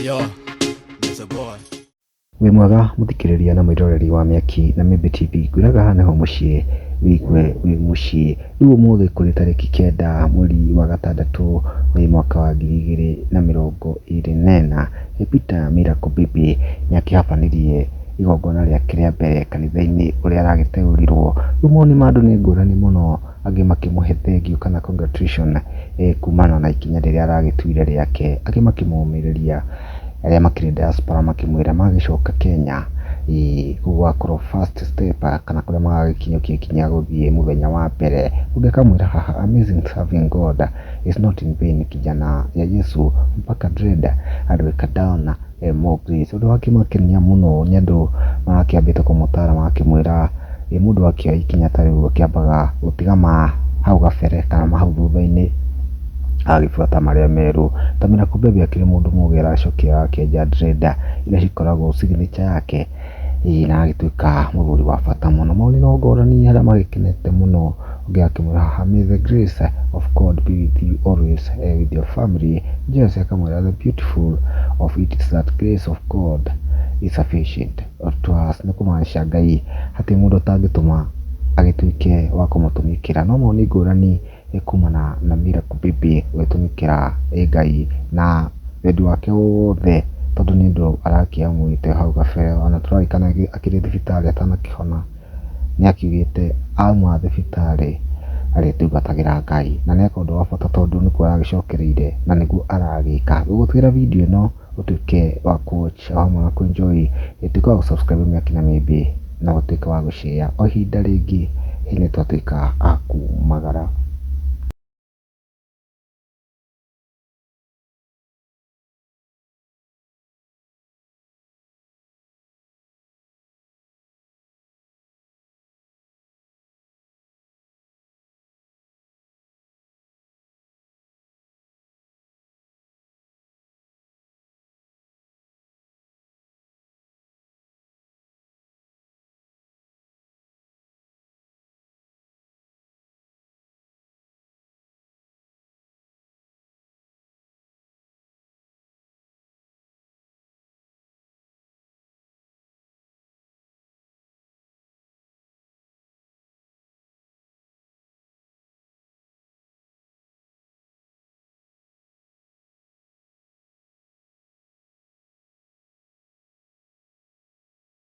Yo, there's a boy. Wĩ mwega mũthikĩrĩria na mwĩroreri wa Mĩaki na Mĩmbi TV, ngwĩraga haha nĩho mũciĩ wĩigue wĩ mũciĩ. Rĩu ũmũthĩ kũrĩ tarĩki 9 mweri wa gatandatũ mwaka wa 2024, Peter Miracle Baby nĩakĩhabanirie igongona rĩake rĩa mbere kanitha-inĩ ũrĩa aragĩteurirwo. Rĩu mawoni ma andũ nĩ ngũrani mũno, angĩ makĩmũhe thengiũ kana congratulation kumana na ikinya rĩrĩa aragĩtuire rĩake, angĩ makĩmũmĩrĩria arĩa makĩrĩ diaspora makĩmwĩra magĩcoka Kenya gũgakorwo first step kana kũrĩa magagĩkinyũkia ikinya gũthiĩ mũthenya wa mbere. Ũngĩ akamwĩra haha, amazing serving God is not in vain, kijana ya Yesu mpaka dread andwĩka down more grace. Ũndũ wakĩmakenia mũno nĩ andũ makĩambĩte kũmũtara makĩmwĩra mũndũ akĩoya ikinya ta rĩu akĩambaga gũtiga hau gabere kana hau thutha-inĩ agĩbuata marĩa merũ. Ta Miracle Baby akĩrĩ mũndũ mũgĩ aracokire akĩenja dread iria cikoragwo signature yake na agĩtuĩka mũthuri wa bata mũno. Mawoni no ngũrani arĩa magĩkenete mũno. Ũngĩ akĩmwĩra haha, may the grace of God be with you always with your family. Jesus akamwĩra the beautiful of it is that grace of God is sufficient to us. Nĩ kũmaanisha Ngai hatirĩ mũndũ atangĩtũma agĩtuĩke wa kũmũtũmĩkĩra. No mawoni ngũrani kumana na Miracle Baby gũgĩtũmĩkĩra Ngai na wendi wake wothe, tondũ nĩ ũndũ arakĩamũrĩte hau gabere. Ona tũrarikana akĩrĩ thibitarĩ atanakĩhona nĩ akiugĩte auma thibitarĩ arĩtungatagĩra Ngai, na nĩ eka ũndũ wa bata tondũ nĩkuo aragĩcokereire na nĩguo aragĩka. Gũgũtuĩra video ĩno ũtuĩke wa watch hamwe na enjoy, tuĩka wa subscribe Mĩaki na Mĩmbi na ũtuĩke wa share o ihinda rĩngĩ nĩ twatuĩka a kumagara.